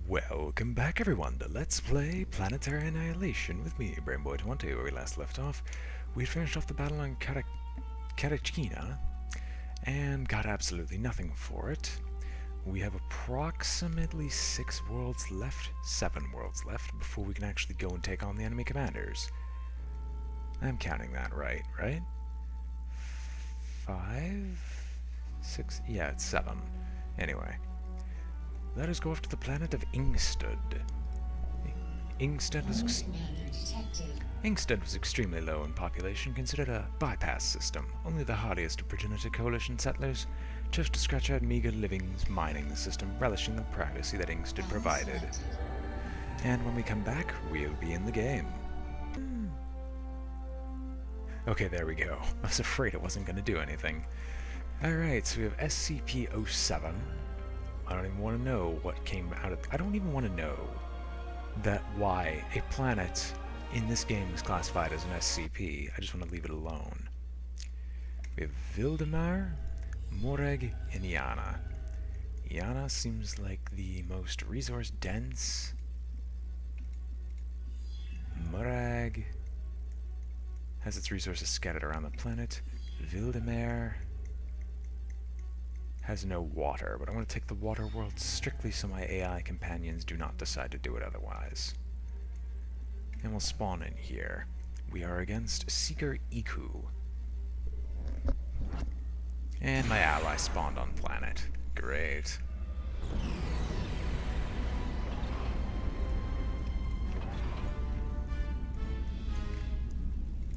Welcome back everyone to Let's Play Planetary Annihilation with me, BrainBoy20, where we last left off. We had finished off the battle on Katachina, and got absolutely nothing for it. We have approximately 7 worlds left, before we can actually go and take on the enemy commanders. I'm counting that right? 5? 6? Yeah, it's 7. Anyway. Let us go off to the planet of Ingstud. Ingstud was extremely low in population, considered a bypass system. Only the hardiest of progenitor coalition settlers chose to scratch out meager livings mining the system, relishing the privacy that Ingstud provided. And when we come back, we'll be in the game. Okay, there we go. I was afraid it wasn't going to do anything. Alright, so we have SCP-07. I don't even want to know what came out of... I don't even want to know that why a planet in this game is classified as an SCP. I just want to leave it alone. We have Vildemar, Moreg, and Iana. Iana seems like the most resource-dense. Moreg has its resources scattered around the planet. Vildemar has no water, but I want to take the water world strictly so my AI companions do not decide to do it otherwise. And we'll spawn in here. We are against Seeker Iku. And my ally spawned on planet. Great.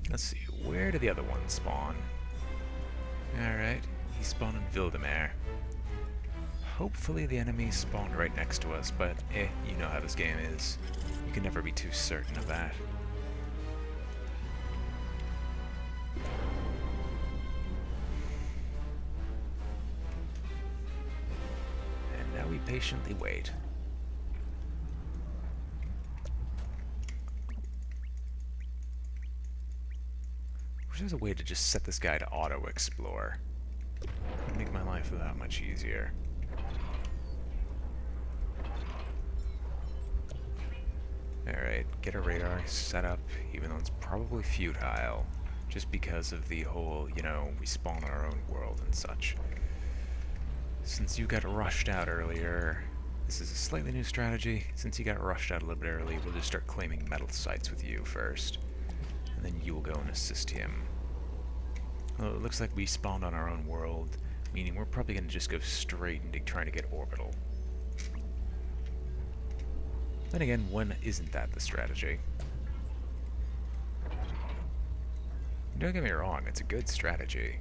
Let's see, where did the other one spawn? Alright, he spawned in Vildemar. Hopefully the enemy spawned right next to us, but you know how this game is. You can never be too certain of that. And now we patiently wait. Wish there's a way to just set this guy to auto-explore. It'd make my life that much easier. Alright, get a radar set up, even though it's probably futile, just because of the whole, you know, we spawn our own world and such. Since you got rushed out earlier, this is a slightly new strategy. Since you got rushed out a little bit early, we'll just start claiming metal sites with you first, and then you will go and assist him. Well, it looks like we spawned on our own world, meaning we're probably going to just go straight into trying to get orbital. Then again, when isn't that the strategy? Don't get me wrong, it's a good strategy.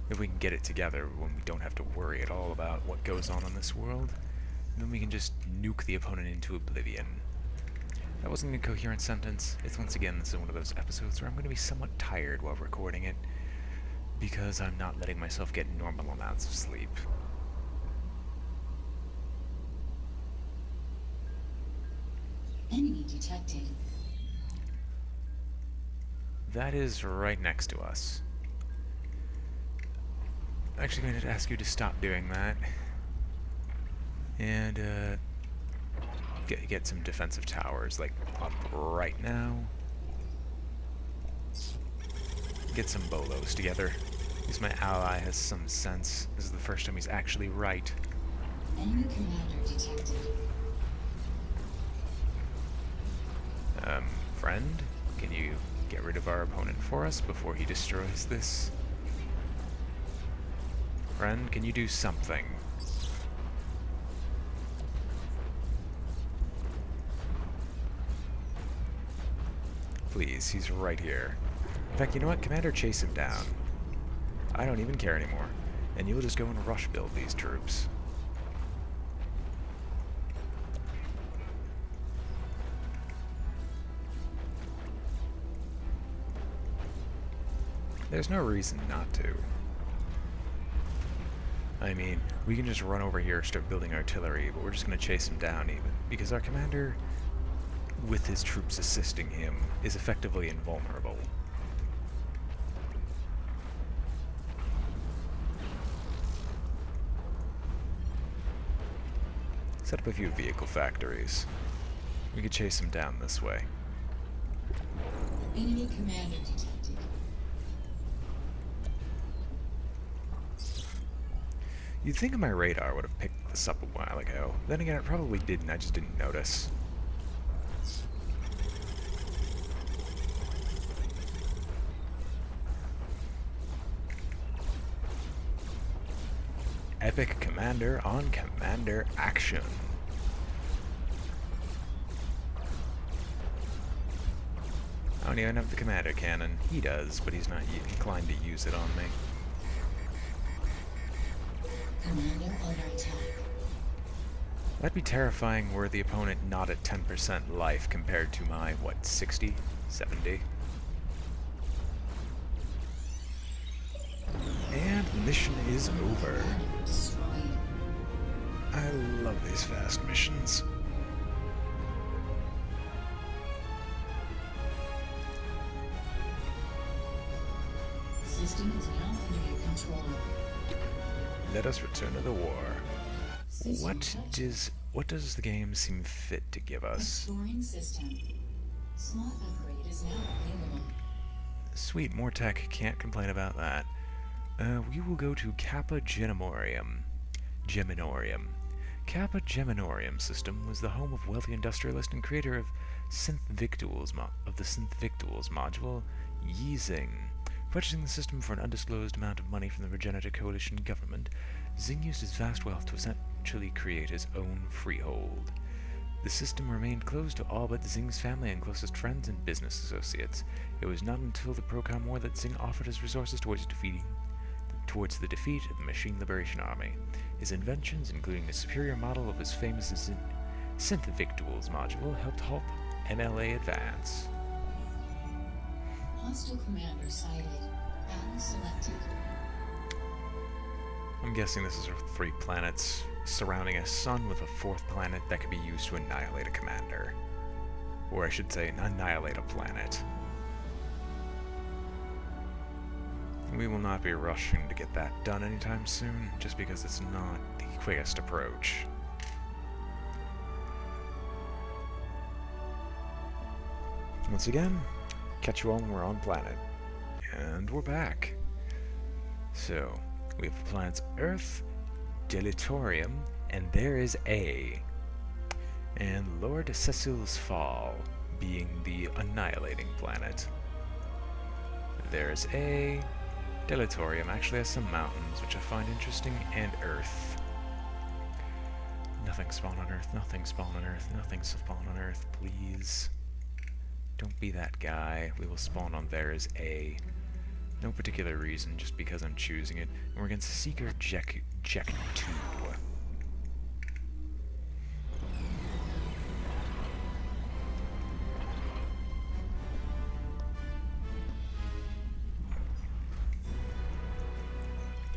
If we can get it together when we don't have to worry at all about what goes on in this world, then we can just nuke the opponent into oblivion. That wasn't a coherent sentence. It's once again, this is one of those episodes where I'm going to be somewhat tired while recording it, because I'm not letting myself get normal amounts of sleep. Enemy detected. That is right next to us. I'm actually going to ask you to stop doing that. And, get some defensive towers, like, up right now. Get some bolos together. At least my ally has some sense. This is the first time he's actually right. Enemy commander detected. Friend, can you get rid of our opponent for us before he destroys this? Friend, can you do something? Please, he's right here. In fact, you know what? Commander, chase him down. I don't even care anymore. And you'll just go and rush build these troops. There's no reason not to. I mean, we can just run over here, start building artillery, but we're just going to chase him down even, because our commander, with his troops assisting him, is effectively invulnerable. Set up a few vehicle factories. We could chase him down this way. Enemy commander detected. You'd think my radar would have picked this up a while ago. Then again, it probably didn't. I just didn't notice. Epic Commander on Commander action. I don't even have the Commander cannon. He does, but he's not inclined to use it on me. Commander under attack. That'd be terrifying were the opponent not at 10% life compared to my, what, 60? 70? And mission is over. Commander destroyed. I love these fast missions. System is now under your control. Let us return to the war. System What does the game seem fit to give us? Exploring system. Slot upgrade is now available. Sweet, more tech. Can't complain about that. We will go to Kappa Geminorium. Kappa Geminorium system was the home of wealthy industrialist and creator of the Synth Victuals module, Yizing. Purchasing the system for an undisclosed amount of money from the Regenerative Coalition government, Xing used his vast wealth to essentially create his own freehold. The system remained closed to all but Xing's family and closest friends and business associates. It was not until the Procom War that Xing offered his resources towards the defeat of the Machine Liberation Army. His inventions, including a superior model of his famous Synth Victuals module, helped halt MLA advance. Hostile commander sighted. Battle selected. I'm guessing this is 3 planets surrounding a sun with a 4th planet that could be used to annihilate a commander. Or I should say, annihilate a planet. We will not be rushing to get that done anytime soon, just because it's not the quickest approach. Once again, catch you all when we're on planet. And we're back. So, we have the planets Earth, Deletorium, and there is A. And Lord Cecil's Fall being the annihilating planet. There's A. Deletorium actually has some mountains, which I find interesting, and Earth. Nothing spawn on Earth, nothing spawn on Earth, nothing spawn on Earth, please. Don't be that guy. We will spawn on there as A. No particular reason, just because I'm choosing it. And we're against Seeker Jek 2.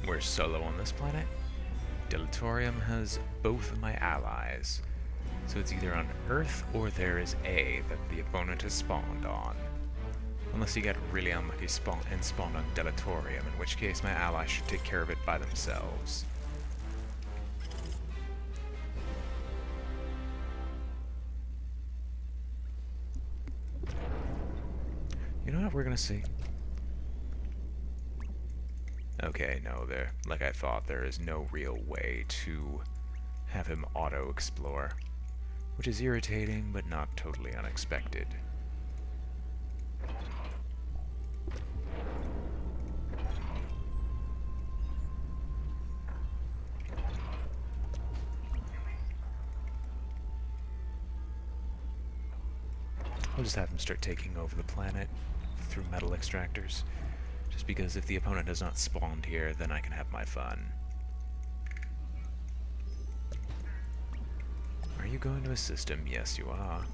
We're solo on this planet. Deletorium has both of my allies. So it's either on Earth or there is A that the opponent has spawned on. Unless you get really unlucky and spawn on Deletorium, in which case my allies should take care of it by themselves. You know what we're gonna see? Okay, no, like I thought, there is no real way to have him auto-explore, which is irritating, but not totally unexpected. I'll just have him start taking over the planet through metal extractors. Just because if the opponent has not spawned here, then I can have my fun. Are you going to a system? Yes, you are.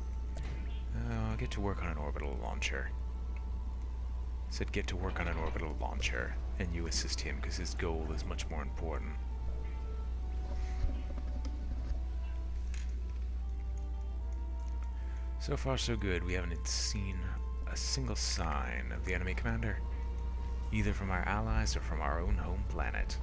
I'll get to work on an orbital launcher. Said get to work on an orbital launcher, and you assist him because his goal is much more important. So far so good. We haven't seen a single sign of the enemy commander, either from our allies or from our own home planet.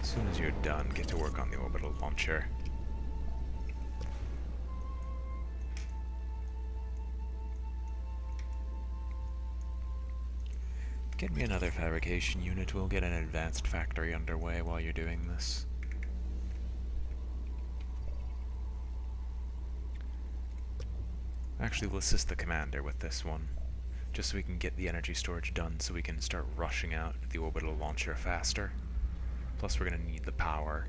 As soon as you're done, get to work on the orbital launcher. Get me another fabrication unit. We'll get an advanced factory underway while you're doing this. Actually, we'll assist the commander with this one, just so we can get the energy storage done so we can start rushing out the orbital launcher faster. Plus, we're going to need the power.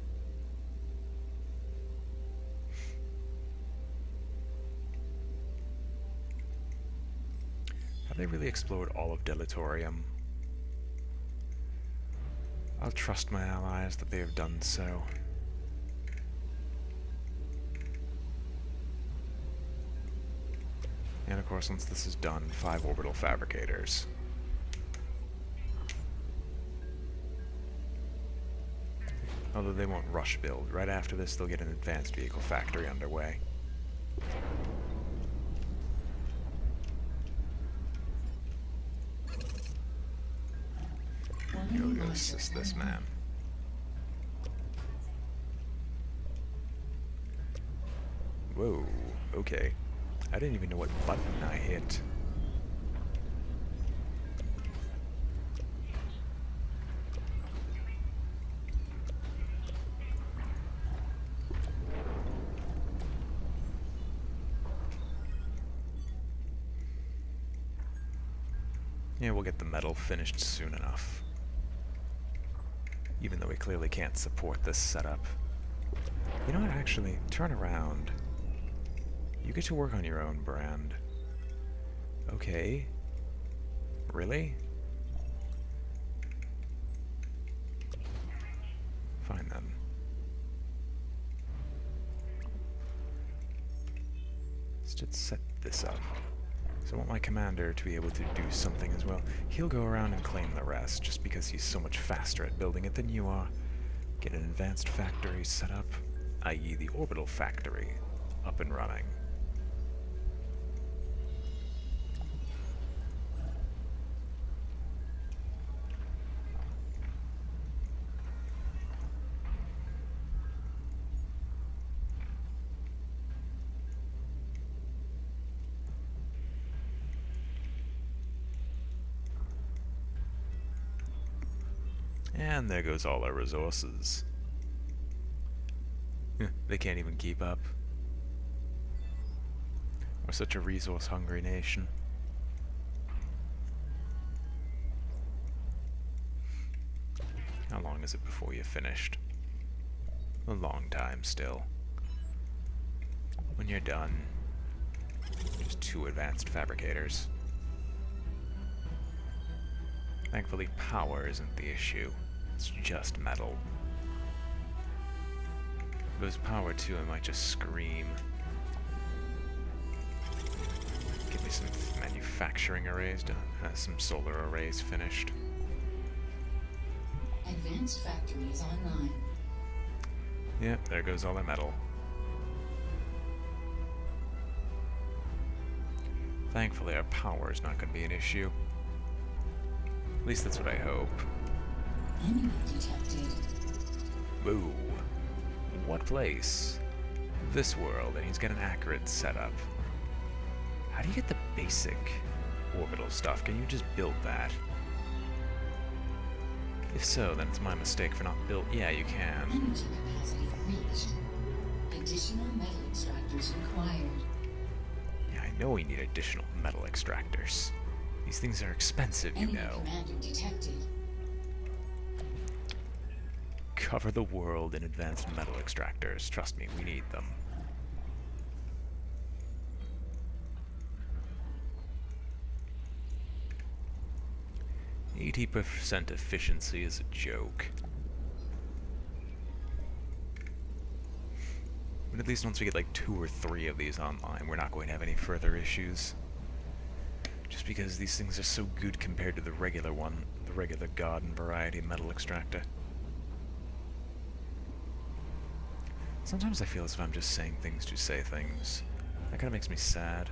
Have they really explored all of Deletorium? I'll trust my allies that they have done so. And of course, once this is done, 5 orbital fabricators. Although they won't rush build. Right after this, they'll get an advanced vehicle factory underway. You'll go assist this man. Whoa, okay. I didn't even know what button I hit. Yeah, we'll get the metal finished soon enough. Even though we clearly can't support this setup. You know what, actually, turn around. You get to work on your own brand. Okay. Really? Fine then. Let's set this up. So I want my commander to be able to do something as well. He'll go around and claim the rest, just because he's so much faster at building it than you are. Get an advanced factory set up, i.e. the orbital factory, up and running. And there goes all our resources. They can't even keep up. We're such a resource-hungry nation. How long is it before you're finished? A long time still. When you're done, just 2 advanced fabricators. Thankfully, power isn't the issue. It's just metal. If it was power too, I might just scream. Get me some manufacturing arrays done. Some solar arrays finished. Advanced factories online. Yep, there goes all the metal. Thankfully, our power is not going to be an issue. At least that's what I hope. Enemy detected. Whoa. What place? This world, and he's got an accurate setup. How do you get the basic orbital stuff? Can you just build that? If so, then it's my mistake for not built. Yeah, you can. Energy capacity reached. Additional metal extractors required. Yeah, I know we need additional metal extractors. These things are expensive, you Enemy know. commander detected. Cover the world in advanced metal extractors. Trust me, we need them. %% efficiency is a joke. But at least once we get like 2 or 3 of these online, we're not going to have any further issues. Just because these things are so good compared to the regular one, the regular garden variety metal extractor. Sometimes I feel as if I'm just saying things to say things. That kind of makes me sad.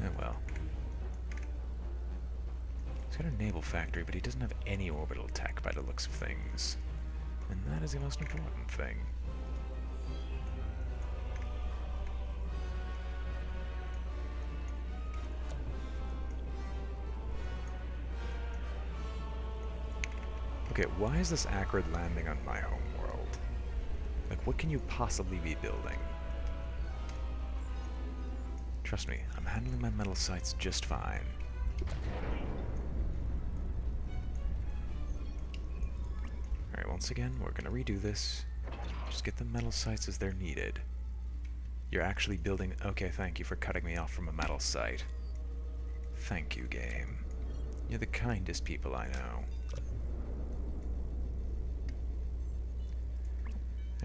Oh well. He's got a naval factory, but he doesn't have any orbital tech by the looks of things. That is the most important thing. Okay, why is this acrid landing on my home world? Like, what can you possibly be building? Trust me, I'm handling my metal sites just fine. Alright, once again, we're gonna redo this. Just get the metal sites as they're needed. You're actually building... Okay, thank you for cutting me off from a metal site. Thank you, game. You're the kindest people I know.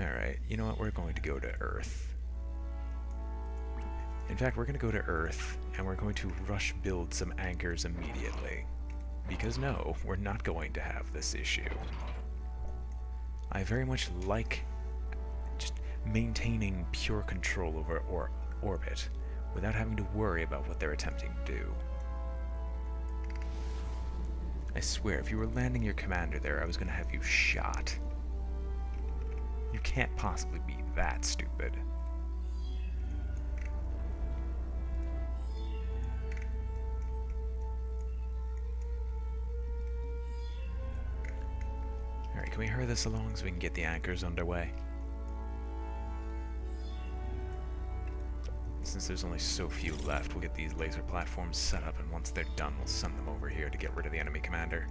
Alright, you know what? We're going to go to Earth. In fact, we're going to go to Earth, and we're going to rush build some anchors immediately. Because no, we're not going to have this issue. I very much like just maintaining pure control over orbit, without having to worry about what they're attempting to do. I swear, if you were landing your commander there, I was going to have you shot. You can't possibly be that stupid. Alright, can we hurry this along so we can get the anchors underway? Since there's only so few left, we'll get these laser platforms set up, and once they're done, we'll send them over here to get rid of the enemy commander.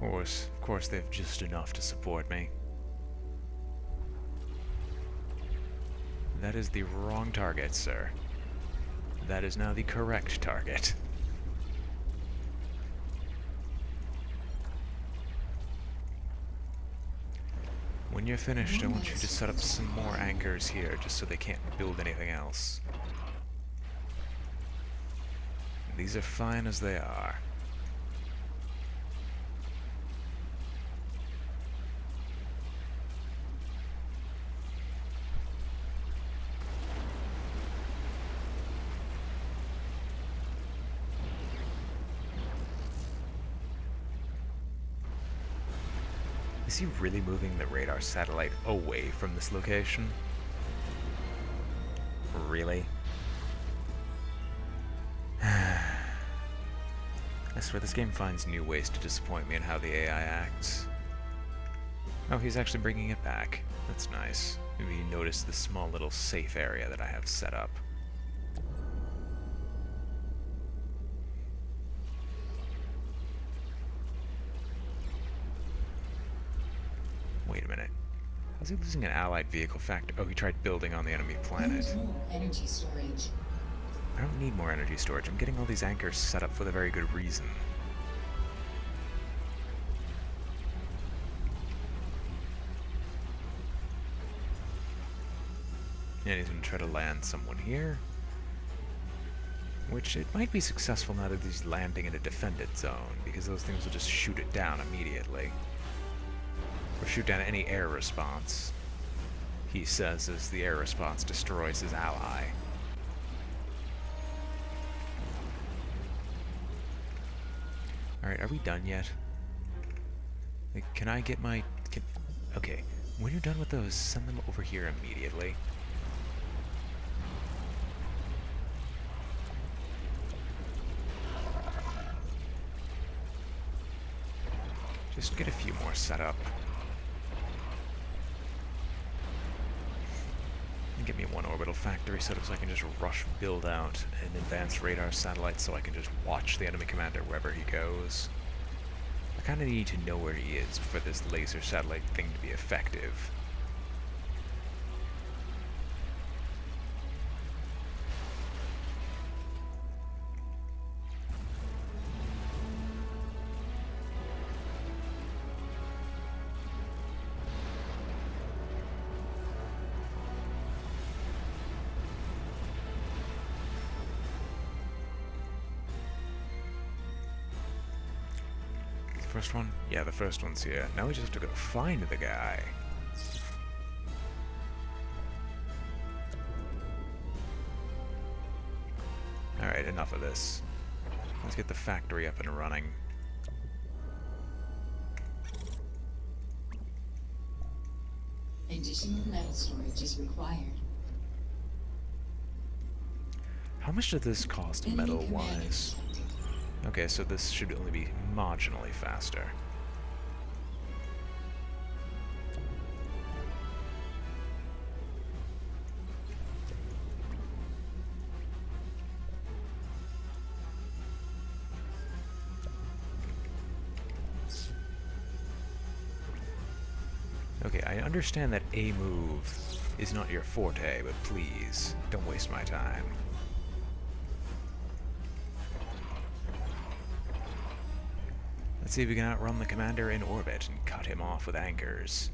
Of course, they've just enough to support me. That is the wrong target, sir. That is now the correct target. When you're finished, I want you to set up some more anchors here, just so they can't build anything else. These are fine as they are. Is he really moving the radar satellite away from this location? Really? I swear this game finds new ways to disappoint me in how the AI acts. Oh, he's actually bringing it back. That's nice. Maybe you notice the small little safe area that I have set up. Wait a minute. How's he losing an allied vehicle factor? Oh, he tried building on the enemy planet. More energy storage. I don't need more energy storage. I'm getting all these anchors set up for the very good reason. And he's going to try to land someone here. Which, it might be successful now that he's landing in a defended zone, because those things will just shoot it down immediately. Or shoot down any air response, he says, as the air response destroys his ally. Alright, are we done yet? Like, can I get my... okay, when you're done with those, send them over here immediately. Just get a few more set up. And get me one orbital factory set up so I can just rush build out an advanced radar satellite so I can just watch the enemy commander wherever he goes. I kind of need to know where he is for this laser satellite thing to be effective. First one? Yeah, the first one's here. Now we just have to go find the guy. Alright, enough of this. Let's get the factory up and running. Additional metal storage is required. How much did this cost Enemy commander metal-wise? detected. Okay, so this should only be marginally faster. Okay, I understand that a move is not your forte, but please, don't waste my time. Let's see if we can outrun the commander in orbit and cut him off with anchors.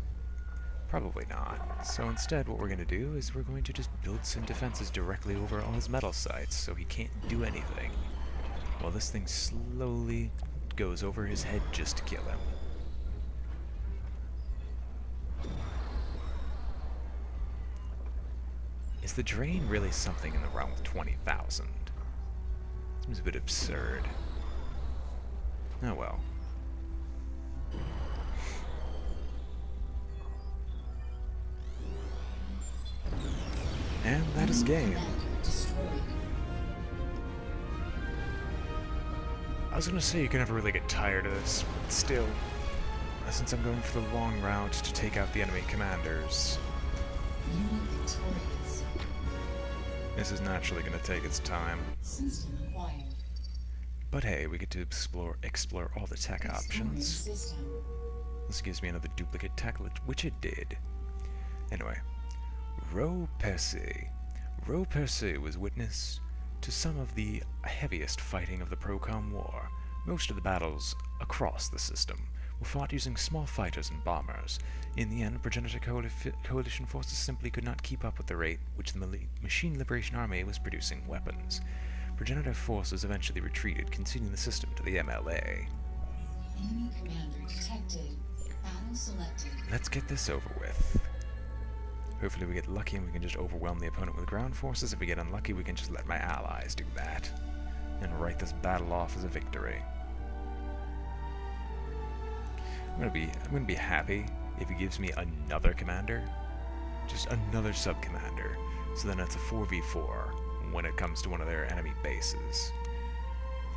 Probably not. So instead what we're going to do is we're going to just build some defenses directly over all his metal sites so he can't do anything, while this thing slowly goes over his head just to kill him. Is the drain really something in the realm of 20,000? Seems a bit absurd. Oh well. And that is game. Commander destroyed. I was gonna say you can never really get tired of this, but still, since I'm going for the long route to take out the enemy commanders, Unit victorious. this is naturally gonna take its time. System acquired. But hey, we get to explore all the tech Exploring options. system. This gives me another duplicate tech, which it did. Anyway, Ro Percy. Ro Percy was witness to some of the heaviest fighting of the Procom War. Most of the battles across the system were fought using small fighters and bombers. In the end, Progenitor Coalition forces simply could not keep up with the rate which the Machine Liberation Army was producing weapons. Progenitor forces eventually retreated, conceding the system to the MLA. Enemy commander detected. Battle selected. Let's get this over with. Hopefully we get lucky and we can just overwhelm the opponent with ground forces. If we get unlucky, we can just let my allies do that and write this battle off as a victory. I'm gonna be happy if he gives me another commander, just another sub-commander, so then it's a 4v4 when it comes to one of their enemy bases.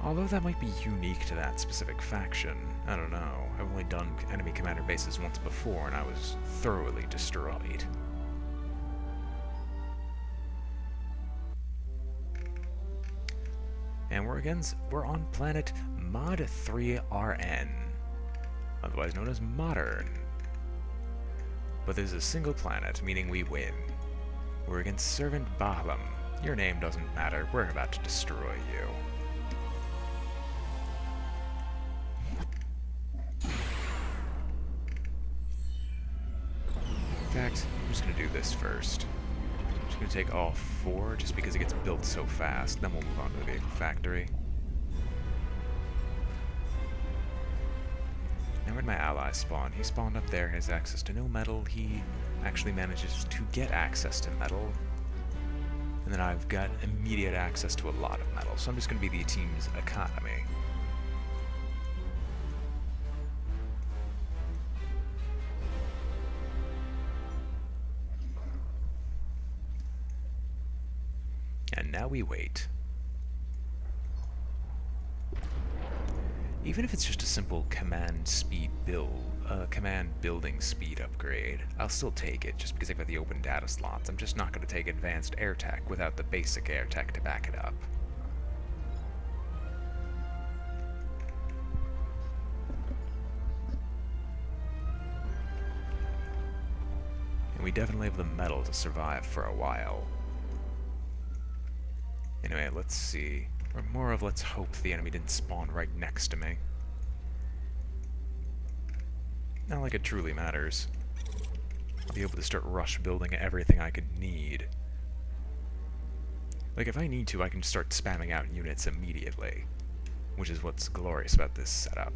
Although that might be unique to that specific faction. I don't know. I've only done enemy commander bases once before and I was thoroughly destroyed. And we're on planet Mod 3RN, otherwise known as Modern. But there's a single planet, meaning we win. We're against Servant Balaam. Your name doesn't matter, we're about to destroy you. In fact, I'm just gonna do this first. I'm just gonna take all 4 just because it gets built so fast, then we'll move on to the vehicle factory. Now where'd my ally spawn? He spawned up there, has access to no metal. He actually manages to get access to metal. And then I've got immediate access to a lot of metal, so I'm just gonna be the team's economy. And now we wait. Even if it's just a simple command building speed upgrade, I'll still take it just because I've got the open data slots. I'm just not going to take advanced air tech without the basic air tech to back it up. And we definitely have the metal to survive for a while. Anyway, let's see. Or more of let's hope the enemy didn't spawn right next to me. Not like it truly matters. I'll be able to start rush building everything I could need. Like, if I need to, I can start spamming out units immediately. Which is what's glorious about this setup.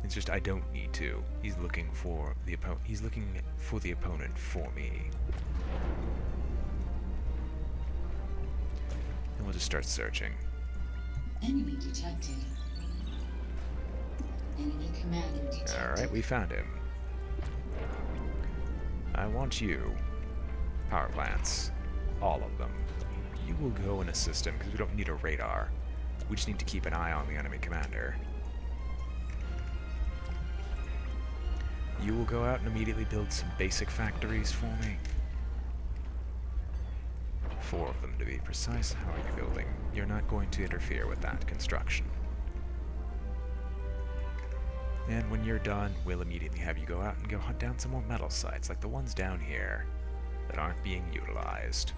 It's just I don't need to. He's looking for the opponent for me. we'll just start searching. Enemy detected. Enemy commander detected. Alright, we found him. I want you. Power plants. All of them. You will go and assist him, because we don't need a radar. We just need to keep an eye on the enemy commander. You will go out and immediately build some basic factories for me. 4 of them, to be precise. How are you building? You're not going to interfere with that construction. And when you're done, we'll immediately have you go out and go hunt down some more metal sites, like the ones down here, that aren't being utilized.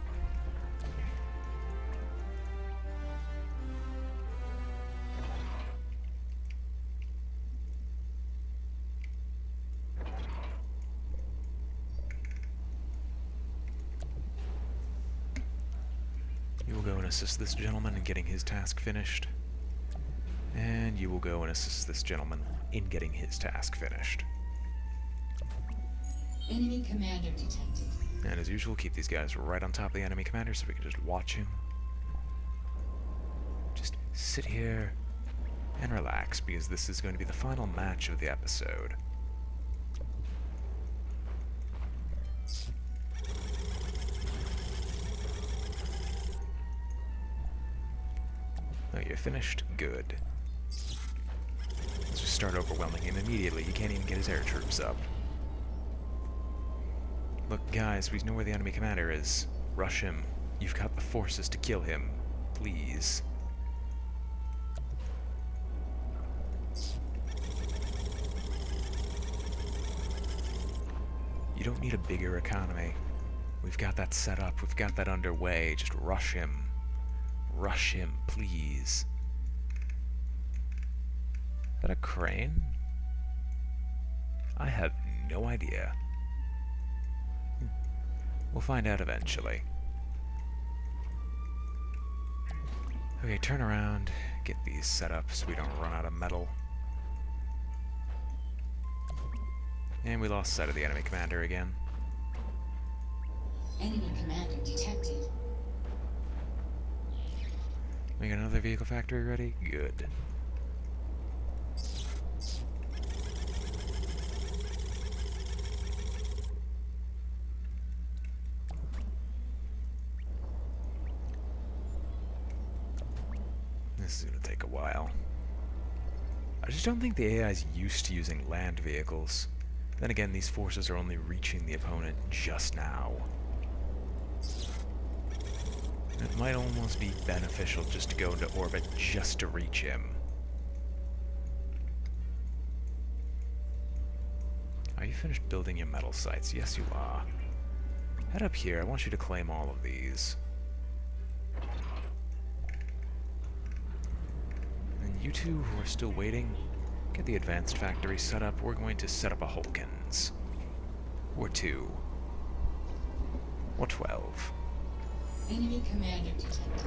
You will go and assist this gentleman in getting his task finished. And you will go and assist this gentleman in getting his task finished. Enemy commander detected. And as usual, keep these guys right on top of the enemy commander so we can just watch him. Just sit here and relax, because this is going to be the final match of the episode. Oh, you're finished? Good. Let's just start overwhelming him immediately. He can't even get his air troops up. Look, guys, we know where the enemy commander is. Rush him. You've got the forces to kill him. Please. You don't need a bigger economy. We've got that set up. We've got that underway. Just rush him. Rush him, please. Is that a crane? I have no idea. We'll find out eventually. Okay, turn around. Get these set up so we don't run out of metal. And we lost sight of the enemy commander again. Enemy commander detected. We got another vehicle factory ready? Good. This is gonna take a while. I just don't think the AI is used to using land vehicles. Then again, these forces are only reaching the opponent just now. It might almost be beneficial just to go into orbit just to reach him. Are you finished building your metal sites? Yes, you are. Head up here. I want you to claim all of these. And you two who are still waiting, get the advanced factory set up. We're going to set up a Hulkins. Or 2. Or 12. Enemy commander detected.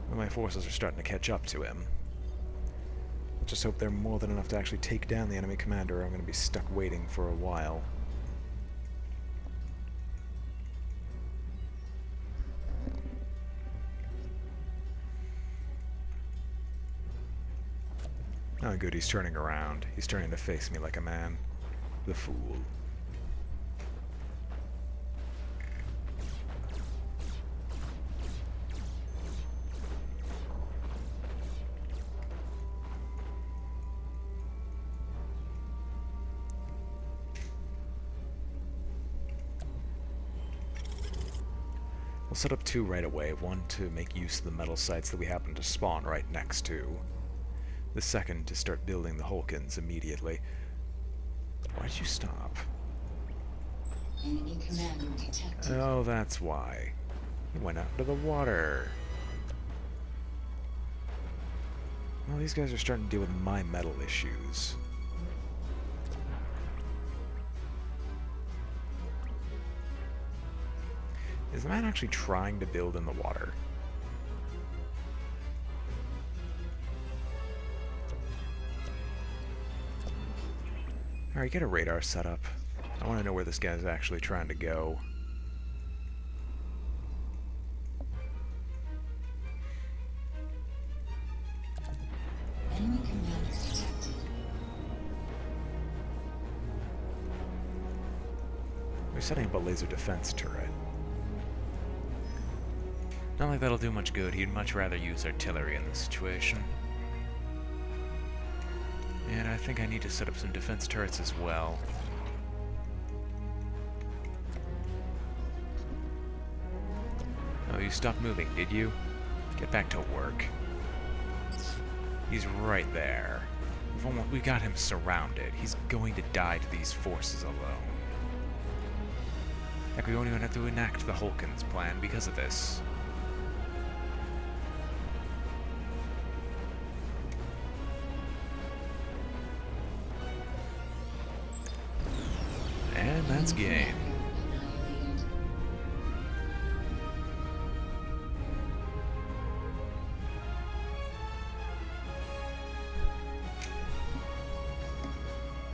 Well, my forces are starting to catch up to him. I just hope they're more than enough to actually take down the enemy commander, or I'm going to be stuck waiting for a while. Oh good, he's turning around. He's turning to face me like a man. The fool. We'll set up 2 right away, one to make use of the metal sites that we happen to spawn right next to. The second to start building the Hulkins immediately. Why'd you stop? Enemy commander detected. Oh, that's why. He went out into the water. Well, these guys are starting to deal with my metal issues. Is the man actually trying to build in the water? Alright, get a radar set up. I want to know where this guy's actually trying to go. Enemy commander detected. We're setting up a laser defense turret. Not like that'll do much good. He'd much rather use artillery in this situation. And I think I need to set up some defense turrets as well. Oh, you stopped moving, did you? Get back to work. He's right there. We got him surrounded. He's going to die to these forces alone. Heck, we won't even have to enact the Hulkins plan because of this. And that's game. Annihilated.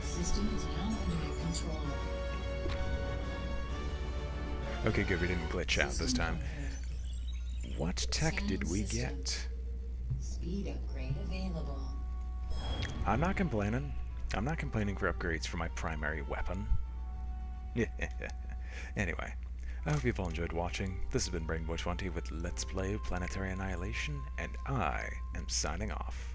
System is now under your control. Okay, good, we didn't glitch out this time. What tech did we get? Speed upgrade available. I'm not complaining. I'm not complaining for upgrades for my primary weapon. Anyway, I hope you've all enjoyed watching. This has been BrainBoy 20 with Let's Play Planetary Annihilation, and I am signing off.